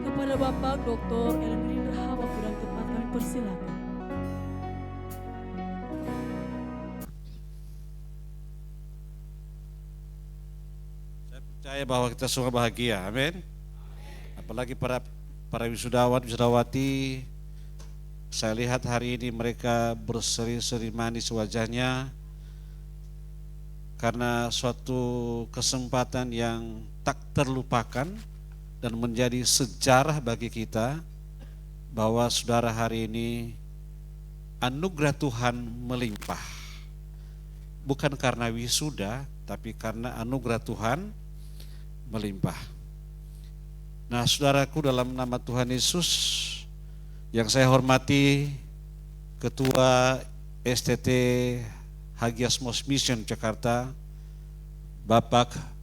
Kepada Bapak Dr. Elendri Raha, waktu dan tempat kami persilakan. Saya percaya bahwa kita semua bahagia, amin. Apalagi para wisudawan, wisudawati, saya lihat hari ini mereka berseri-seri manis wajahnya karena suatu kesempatan yang tak terlupakan dan menjadi sejarah bagi kita bahwa saudara hari ini anugerah Tuhan melimpah. Bukan karena wisuda, tapi karena anugerah Tuhan melimpah. Nah, saudaraku, dalam nama Tuhan Yesus yang saya hormati, Ketua STT Hagiasmos Mission Jakarta, Bapak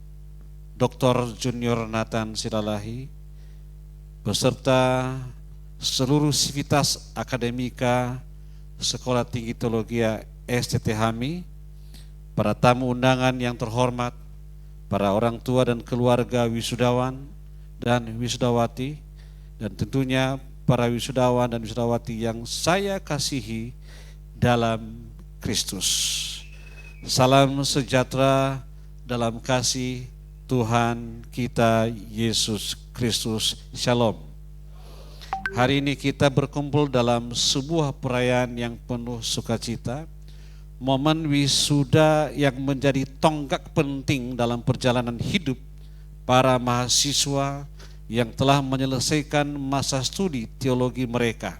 Dr. Junior Nathan Silalahi, beserta seluruh sivitas akademika Sekolah Tinggi Teologi STT HAMI, para tamu undangan yang terhormat, para orang tua dan keluarga wisudawan dan wisudawati, dan tentunya para wisudawan dan wisudawati yang saya kasihi dalam Kristus. Salam sejahtera dalam kasih Tuhan kita Yesus Kristus. Shalom. Hari ini kita berkumpul dalam sebuah perayaan yang penuh sukacita, momen wisuda yang menjadi tonggak penting dalam perjalanan hidup para mahasiswa yang telah menyelesaikan masa studi teologi mereka.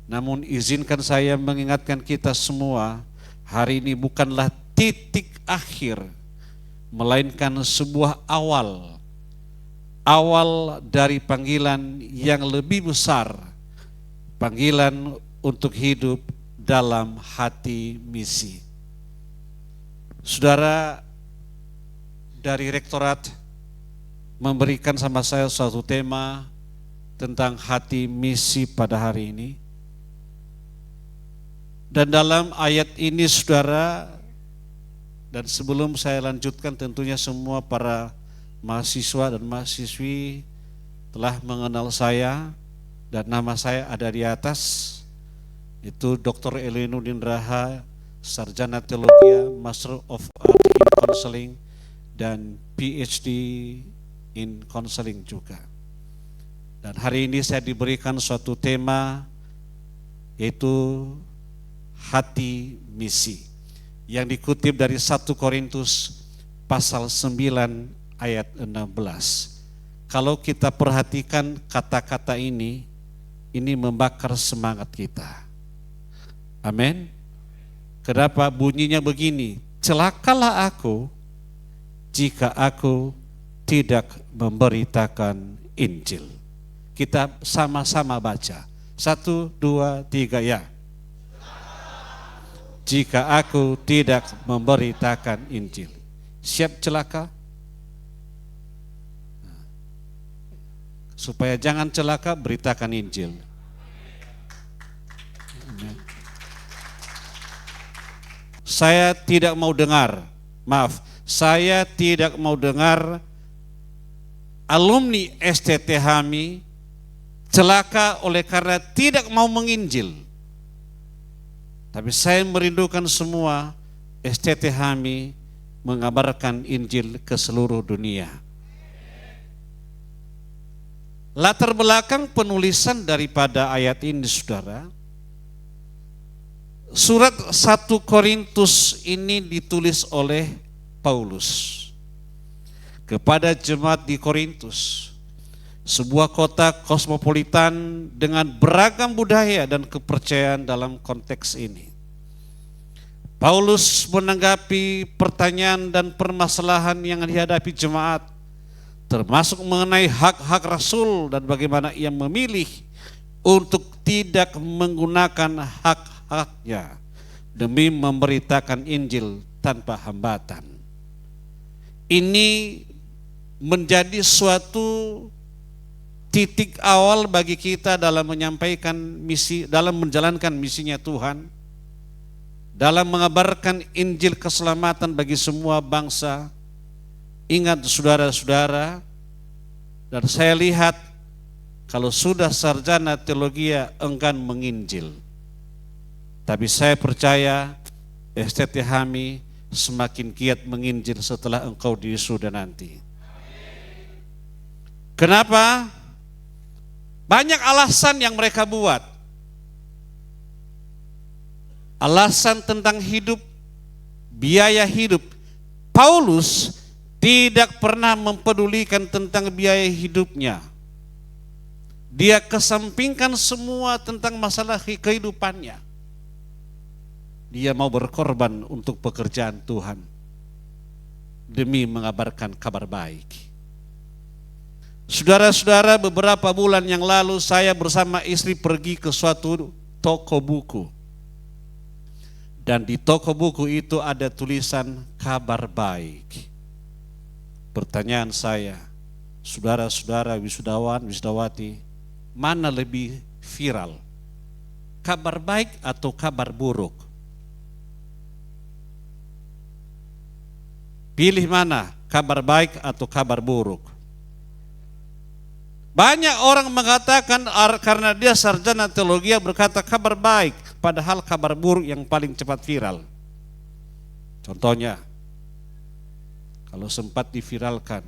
Namun izinkan saya mengingatkan kita semua, hari ini bukanlah titik akhir, melainkan sebuah awal dari panggilan yang lebih besar, panggilan untuk hidup dalam hati misi. Saudara dari rektorat memberikan sama saya suatu tema tentang hati misi pada hari ini. Dan dalam ayat ini saudara, dan sebelum saya lanjutkan, tentunya semua para mahasiswa dan mahasiswi telah mengenal saya dan nama saya ada di atas. Itu Dr. Elendri Raha, Sarjana Teologi, Master of Art in Counseling, dan PhD in Counseling juga. Dan hari ini saya diberikan suatu tema, yaitu hati misi, yang dikutip dari 1 Korintus pasal 9 ayat 16. Kalau kita perhatikan kata-kata ini membakar semangat kita. Amin. Kenapa bunyinya begini? Celakalah aku jika aku tidak memberitakan Injil. Kita sama-sama baca. 1, 2, 3 ya. Jika aku tidak memberitakan Injil. Siap celaka? Supaya jangan celaka, beritakan Injil. Saya tidak mau dengar alumni STT HAMI celaka oleh karena tidak mau menginjil. Tapi saya merindukan semua STT HAMI mengabarkan Injil ke seluruh dunia. Latar belakang penulisan daripada ayat ini saudara, surat 1 Korintus ini ditulis oleh Paulus kepada jemaat di Korintus, sebuah kota kosmopolitan dengan beragam budaya dan kepercayaan. Dalam konteks ini Paulus menanggapi pertanyaan dan permasalahan yang dihadapi jemaat, termasuk mengenai hak-hak rasul dan bagaimana ia memilih untuk tidak menggunakan hak-haknya demi memberitakan Injil tanpa hambatan. Ini menjadi suatu titik awal bagi kita dalam menyampaikan misi, dalam menjalankan misinya Tuhan, dalam mengabarkan Injil keselamatan bagi semua bangsa. Ingat saudara-saudara, dan saya lihat kalau sudah sarjana teologi enggan menginjil. Tapi saya percaya STT-HAMI semakin giat menginjil setelah engkau diwisuda nanti. Kenapa? Banyak alasan yang mereka buat. Alasan tentang hidup, biaya hidup. Paulus tidak pernah mempedulikan tentang biaya hidupnya. Dia kesampingkan semua tentang masalah kehidupannya. Dia mau berkorban untuk pekerjaan Tuhan demi mengabarkan kabar baik. Saudara-saudara, beberapa bulan yang lalu saya bersama istri pergi ke suatu toko buku. Dan di toko buku itu ada tulisan kabar baik. Pertanyaan saya, saudara-saudara wisudawan, wisudawati, mana lebih viral? Kabar baik atau kabar buruk? Pilih mana, kabar baik atau kabar buruk? Banyak orang mengatakan karena dia sarjana teologi berkata kabar baik, padahal kabar buruk yang paling cepat viral. Contohnya, kalau sempat diviralkan,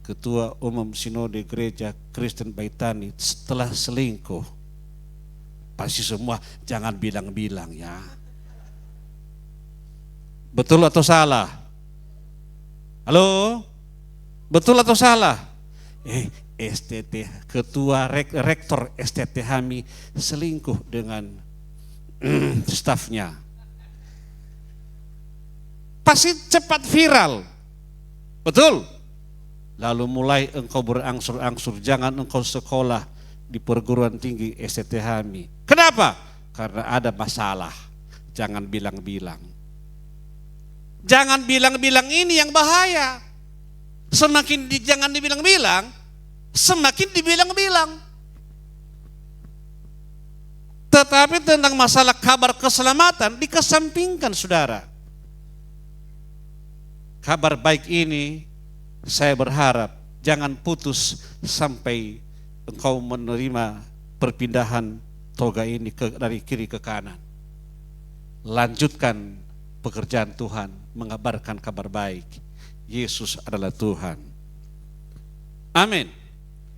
Ketua Umum Sinode Gereja Kristen Baitani setelah selingkuh, pasti semua jangan bilang-bilang ya. Betul atau salah? Halo? Betul atau salah? STT, ketua rektor STT-HAMI selingkuh dengan stafnya. Pasti cepat viral. Betul? Lalu mulai engkau berangsur-angsur, jangan engkau sekolah di perguruan tinggi STT-HAMI. Kenapa? Karena ada masalah. Jangan bilang-bilang. Jangan bilang-bilang ini yang bahaya. Semakin jangan dibilang-bilang, semakin dibilang-bilang. Tetapi tentang masalah kabar keselamatan dikesampingkan, saudara. Kabar baik ini saya berharap jangan putus sampai engkau menerima perpindahan toga ini dari kiri ke kanan. Lanjutkan pekerjaan Tuhan, mengabarkan kabar baik. Yesus adalah Tuhan. Amin.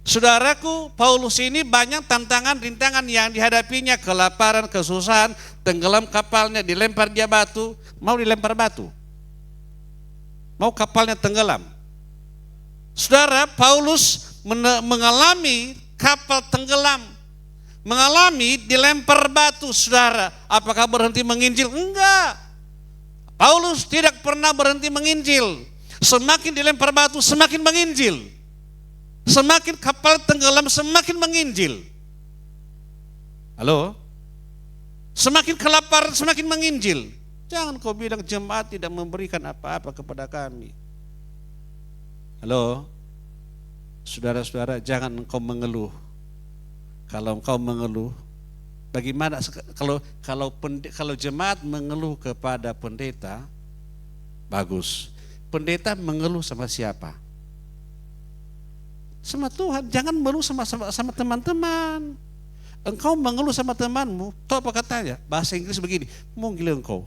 Saudaraku, Paulus ini banyak tantangan-rintangan yang dihadapinya, kelaparan, kesusahan, tenggelam kapalnya, dilempar dia batu, mau dilempar batu. Mau kapalnya tenggelam. Saudara, Paulus mengalami kapal tenggelam, mengalami dilempar batu, saudara. Apakah berhenti menginjil? Enggak. Paulus tidak pernah berhenti menginjil. Semakin dilempar batu, semakin menginjil. Semakin kapal tenggelam, semakin menginjil. Halo? Semakin kelaparan, semakin menginjil. Jangan kau bilang jemaat tidak memberikan apa-apa kepada kami. Halo? Saudara-saudara, jangan engkau mengeluh. Kalau engkau mengeluh, bagaimana kalau jemaat mengeluh kepada pendeta, bagus. Pendeta mengeluh sama siapa? Sama Tuhan. Jangan mengeluh sama teman-teman. Engkau mengeluh sama temanmu, tahu apa katanya? Bahasa Inggris begini, munggil engkau.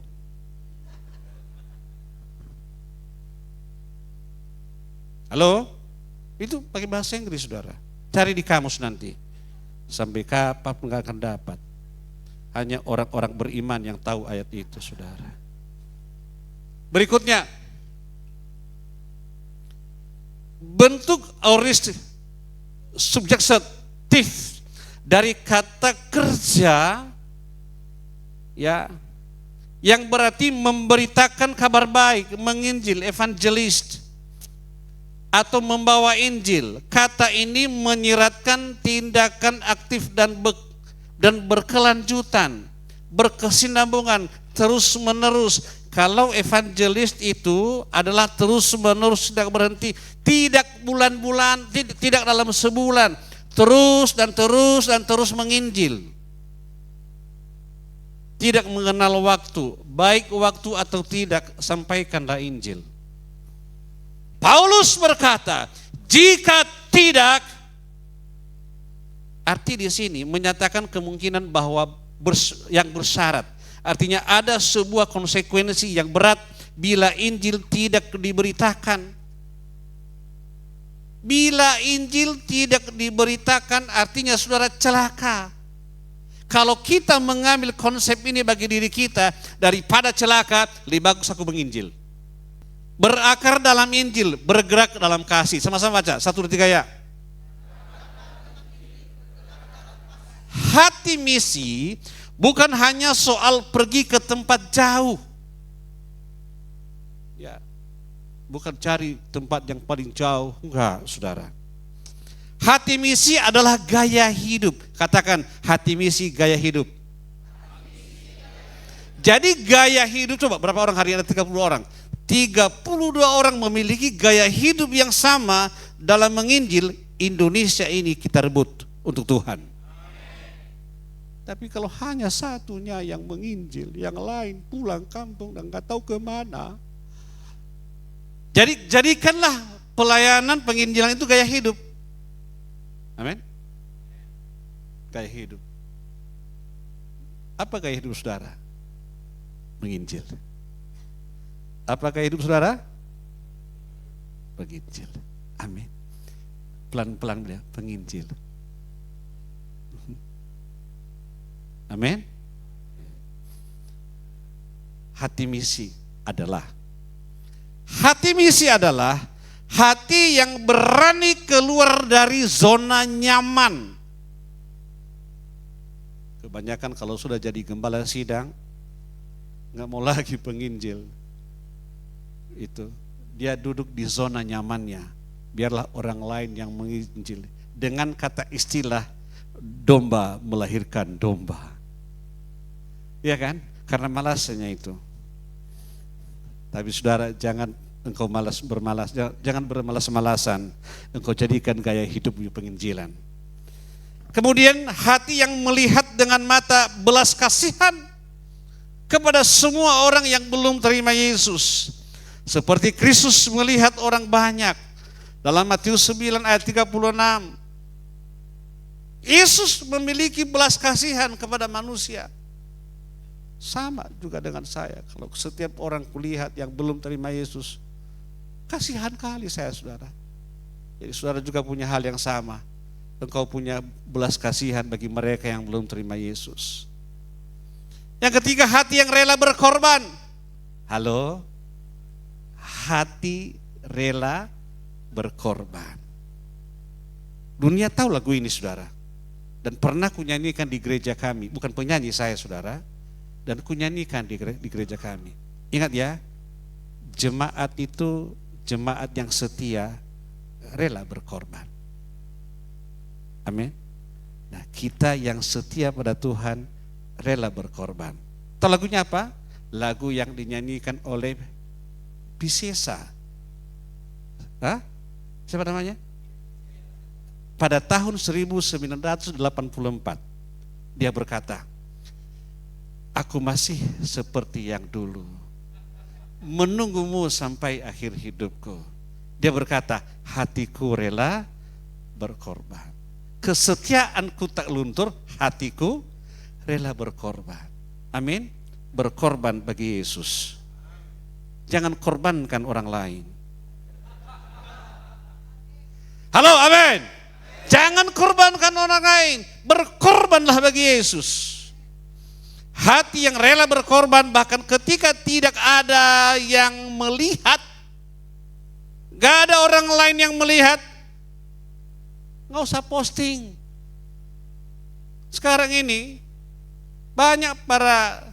Halo? Itu pakai bahasa Inggris, saudara. Cari di kamus nanti. Sampai kapan enggak akan dapat. Hanya orang-orang beriman yang tahu ayat itu, saudara. Berikutnya, bentuk aorist subjektif dari kata kerja, ya, yang berarti memberitakan kabar baik, menginjil, evangelist, atau membawa Injil. Kata ini menyiratkan tindakan aktif dan berkelanjutan, berkesinambungan, terus menerus. Kalau evangelis itu adalah terus menerus, tidak berhenti, tidak bulan-bulan, tidak dalam sebulan, terus dan terus dan terus menginjil. Tidak mengenal waktu, baik waktu atau tidak, sampaikanlah Injil. Paulus berkata, jika tidak, arti di sini menyatakan kemungkinan bahwa yang bersyarat. Artinya ada sebuah konsekuensi yang berat bila Injil tidak diberitakan. Bila Injil tidak diberitakan artinya saudara celaka. Kalau kita mengambil konsep ini bagi diri kita, daripada celaka lebih bagus aku menginjil. Berakar dalam Injil, bergerak dalam kasih. Sama-sama baca, 1, 2, 3 ya. Hati misi bukan hanya soal pergi ke tempat jauh. Ya, bukan cari tempat yang paling jauh, enggak, saudara. Hati misi adalah gaya hidup. Katakan, hati misi gaya hidup. Jadi gaya hidup, coba berapa orang hari ini? Ada 30 orang. 32 orang memiliki gaya hidup yang sama dalam menginjil. Indonesia ini kita rebut untuk Tuhan. Tapi kalau hanya satunya yang menginjil, yang lain pulang kampung dan nggak tahu kemana. Jadikanlah pelayanan penginjilan itu gaya hidup. Amin. Gaya hidup. Apa gaya hidup saudara? Menginjil. Apa gaya hidup saudara? Penginjil. Amin. Pelan-pelan beliau, penginjil. Amin. Hati misi adalah hati yang berani keluar dari zona nyaman. Kebanyakan kalau sudah jadi gembala sidang nggak mau lagi penginjil. Itu dia duduk di zona nyamannya. Biarlah orang lain yang menginjil. Dengan kata istilah domba melahirkan domba. Ya kan? Karena malasnya itu. Tapi saudara, jangan engkau bermalas, jangan bermalas-malasan. Engkau jadikan gaya hidup penginjilan. Kemudian hati yang melihat dengan mata belas kasihan kepada semua orang yang belum terima Yesus. Seperti Kristus melihat orang banyak. Dalam Matius 9 ayat 36. Yesus memiliki belas kasihan kepada manusia. Sama juga dengan saya. Kalau setiap orang kulihat yang belum terima Yesus, kasihan kali saya, saudara. Jadi saudara juga punya hal yang sama. Engkau punya belas kasihan bagi mereka yang belum terima Yesus. Yang ketiga, hati yang rela berkorban. Halo? Hati rela berkorban. Dunia tahu lagu ini, saudara. Dan pernah kunyanyikan di gereja kami. Bukan penyanyi saya, saudara. Dan kunyanyikan di gereja kami. Ingat ya, jemaat itu jemaat yang setia, rela berkorban. Amin. Nah, kita yang setia pada Tuhan rela berkorban. Tahu lagunya apa? Lagu yang dinyanyikan oleh Pisesa. Hah? Siapa namanya? Pada tahun 1984 dia berkata, aku masih seperti yang dulu, menunggumu sampai akhir hidupku. Dia berkata, hatiku rela berkorban. Kesetiaanku tak luntur, hatiku rela berkorban. Amin. Berkorban bagi Yesus. Jangan korbankan orang lain. Halo, amin. Jangan korbankan orang lain. Berkorbanlah bagi Yesus. Hati yang rela berkorban bahkan ketika tidak ada yang melihat, gak ada orang lain yang melihat, gak usah posting. Sekarang ini banyak para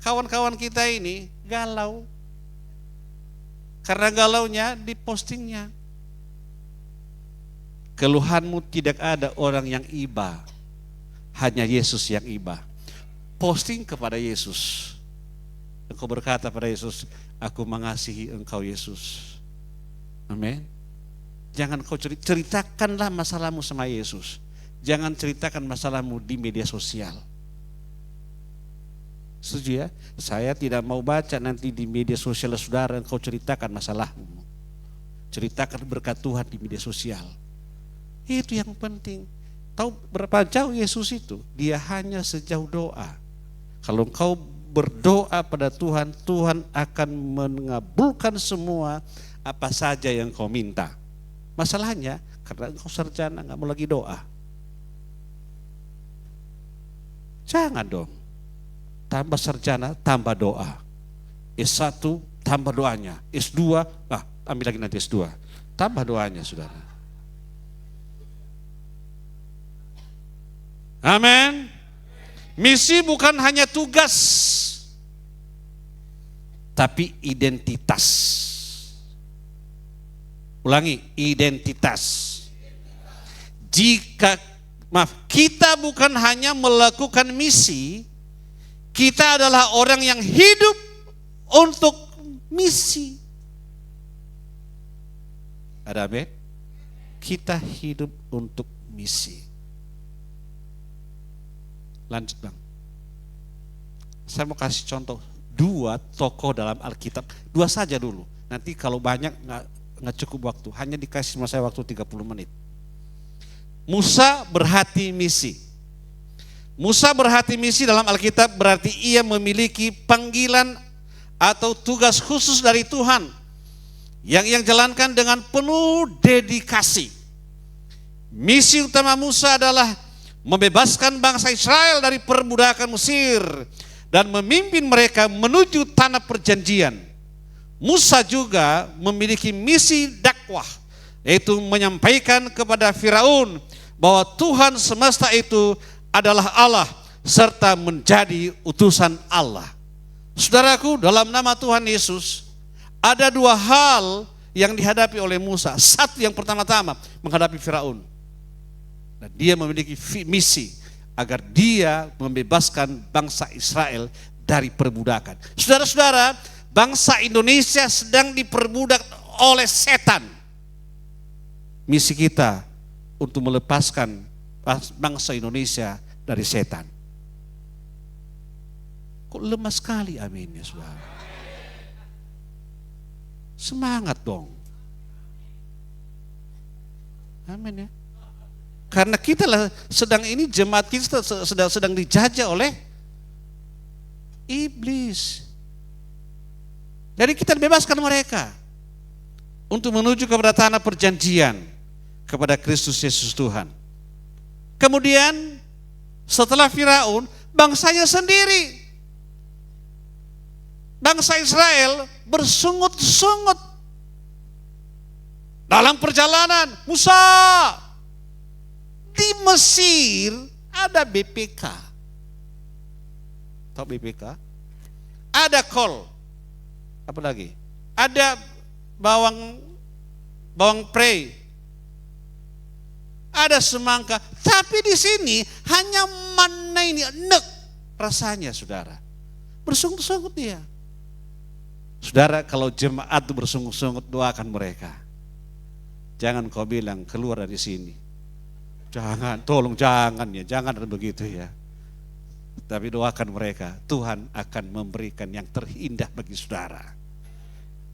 kawan-kawan kita ini galau. Karena galaunya di postingnya. Keluhanmu tidak ada orang yang iba, hanya Yesus yang iba. Posting kepada Yesus. Engkau berkata pada Yesus, aku mengasihi engkau Yesus. Amin. Jangan kau ceritakanlah masalahmu sama Yesus. Jangan ceritakan masalahmu di media sosial. Setuju ya? Saya tidak mau baca nanti di media sosial saudara engkau ceritakan masalahmu. Ceritakan berkat Tuhan di media sosial. Itu yang penting. Tahu berapa jauh Yesus itu? Dia hanya sejauh doa. Kalau engkau berdoa pada Tuhan, Tuhan akan mengabulkan semua apa saja yang kau minta. Masalahnya karena engkau sarjana nggak mau lagi doa. Jangan dong. Tambah sarjana, tambah doa. S1 tambah doanya. S2, ambil lagi nanti S2. Tambah doanya, saudara. Amin. Misi bukan hanya tugas, tapi identitas. Ulangi, identitas. Kita bukan hanya melakukan misi, kita adalah orang yang hidup untuk misi. Ada amin? Kita hidup untuk misi. Lanjut bang. Saya mau kasih contoh 2 tokoh dalam Alkitab. 2 saja dulu. Nanti kalau banyak nggak cukup waktu. Hanya dikasih sama saya waktu 30 menit. Musa berhati misi. Musa berhati misi dalam Alkitab berarti ia memiliki panggilan atau tugas khusus dari Tuhan yang ia jalankan dengan penuh dedikasi. Misi utama Musa adalah membebaskan bangsa Israel dari perbudakan Mesir dan memimpin mereka menuju tanah perjanjian. Musa juga memiliki misi dakwah, yaitu menyampaikan kepada Firaun bahwa Tuhan semesta itu adalah Allah serta menjadi utusan Allah. Saudaraku, dalam nama Tuhan Yesus ada 2 hal yang dihadapi oleh Musa. Satu, yang pertama-tama menghadapi Firaun. Dan dia memiliki misi agar dia membebaskan bangsa Israel dari perbudakan. Saudara-saudara, bangsa Indonesia sedang diperbudak oleh setan. Misi kita untuk melepaskan bangsa Indonesia dari setan. Kok lemah sekali aminnya, saudara? Semangat dong. Amin ya. Karena kita jemaat kita sedang dijajah oleh iblis. Jadi kita bebaskan mereka untuk menuju kepada tanah perjanjian, kepada Kristus Yesus Tuhan. Kemudian setelah Firaun, bangsanya sendiri, bangsa Israel bersungut-sungut dalam perjalanan. Musa, di Mesir ada BPK. Tahu BPK? Ada kol. Apa lagi? Ada bawang prei. Ada semangka. Tapi di sini hanya mana ini enek rasanya, saudara. Bersungut-sungut dia. Saudara, kalau jemaat itu bersungut-sungut, doakan mereka. Jangan kau bilang keluar dari sini. Jangan, tolong jangan ya, jangan begitu ya. Tapi doakan mereka, Tuhan akan memberikan yang terindah bagi saudara.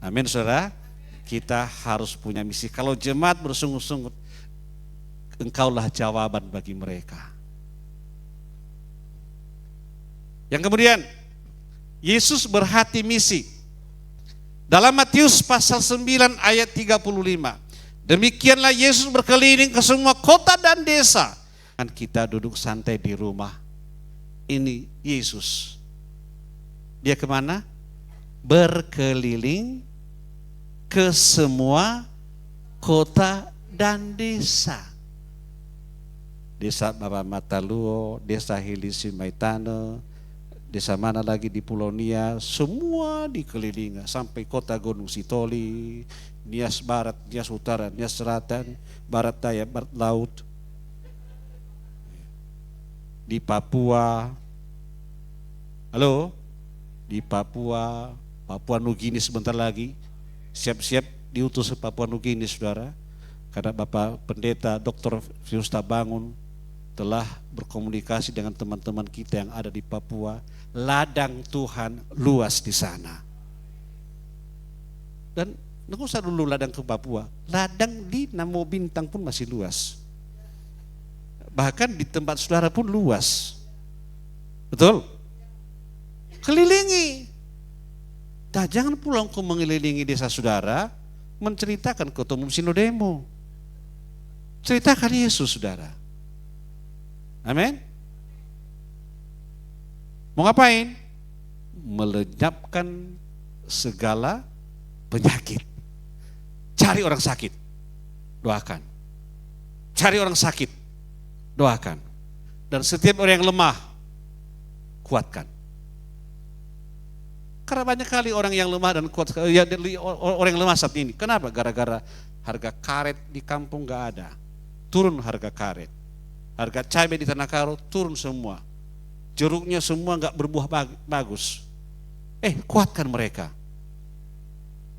Amin saudara, kita harus punya misi. Kalau jemaat bersungut-sungut, engkaulah jawaban bagi mereka. Yang kemudian, Yesus berhati misi. Dalam Matius pasal 9 ayat 35. Demikianlah Yesus berkeliling ke semua kota dan desa. Kan kita duduk santai di rumah. Ini Yesus. Dia kemana? Berkeliling ke semua kota dan desa. Desa Baba Mataluo, desa Hilisi Maitano, desa mana lagi di Pulau Nia, semua dikelilingi sampai kota Gunung Sitoli, Nias Barat, Nias Utara, Nias Selatan, Barat Daya, Barat Laut, di Papua, halo, di Papua, Papua Nugini sebentar lagi, siap-siap diutus ke Papua Nugini saudara, karena Bapak Pendeta Dr. Fiusta Bangun telah berkomunikasi dengan teman-teman kita yang ada di Papua. Ladang Tuhan luas di sana. Dan nggak usah dulu ladang ke Papua, ladang di Namo Bintang pun masih luas. Bahkan di tempat saudara pun luas. Betul? Kelilingi. Nah, jangan pulang kau mengelilingi desa saudara, menceritakan ketua umum sinodemu. Ceritakan Yesus, saudara. Amin. Mau ngapain? Melenyapkan segala penyakit. Cari orang sakit, doakan. Cari orang sakit, doakan. Dan setiap orang yang lemah, kuatkan. Karena banyak kali orang yang lemah dan kuat, orang yang lemah saat ini. Kenapa? Gara-gara harga karet di kampung gak ada. Turun harga karet. Harga cabai di Tanah Karo turun semua. Jeruknya semua gak berbuah bagus. Kuatkan mereka.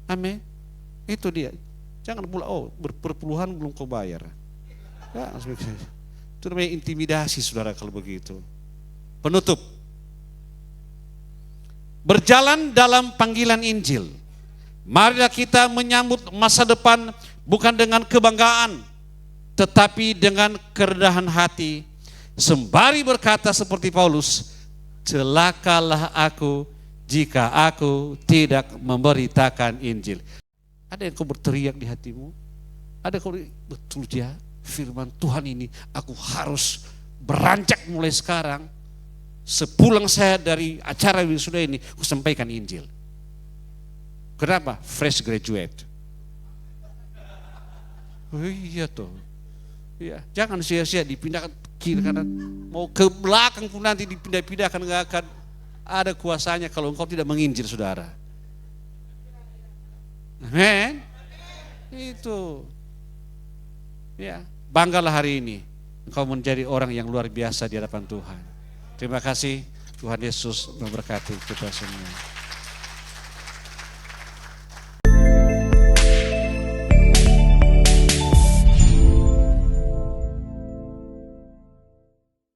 Amin. Itu dia. Jangan pula, berpuluhan belum kau bayar. Ya, itu namanya intimidasi, saudara, kalau begitu. Penutup. Berjalan dalam panggilan Injil. Marilah kita menyambut masa depan bukan dengan kebanggaan, tetapi dengan kerendahan hati. Sembari berkata seperti Paulus, celakalah aku jika aku tidak memberitakan Injil. Ada yang kau berteriak di hatimu? Ada kau betul ya, firman Tuhan ini aku harus beranjak mulai sekarang. Sepulang saya dari acara wisuda ini, aku sampaikan Injil. Kenapa? Fresh graduate. Oh iya toh. Iya, jangan sia-sia dipindahkan kiri kanan. Mau ke belakang pun nanti dipindah-pindahkan, nggak akan ada kuasanya kalau engkau tidak menginjil, saudara. Amen. Itu. Ya, banggalah hari ini engkau menjadi orang yang luar biasa di hadapan Tuhan. Terima kasih, Tuhan Yesus memberkati kita semua.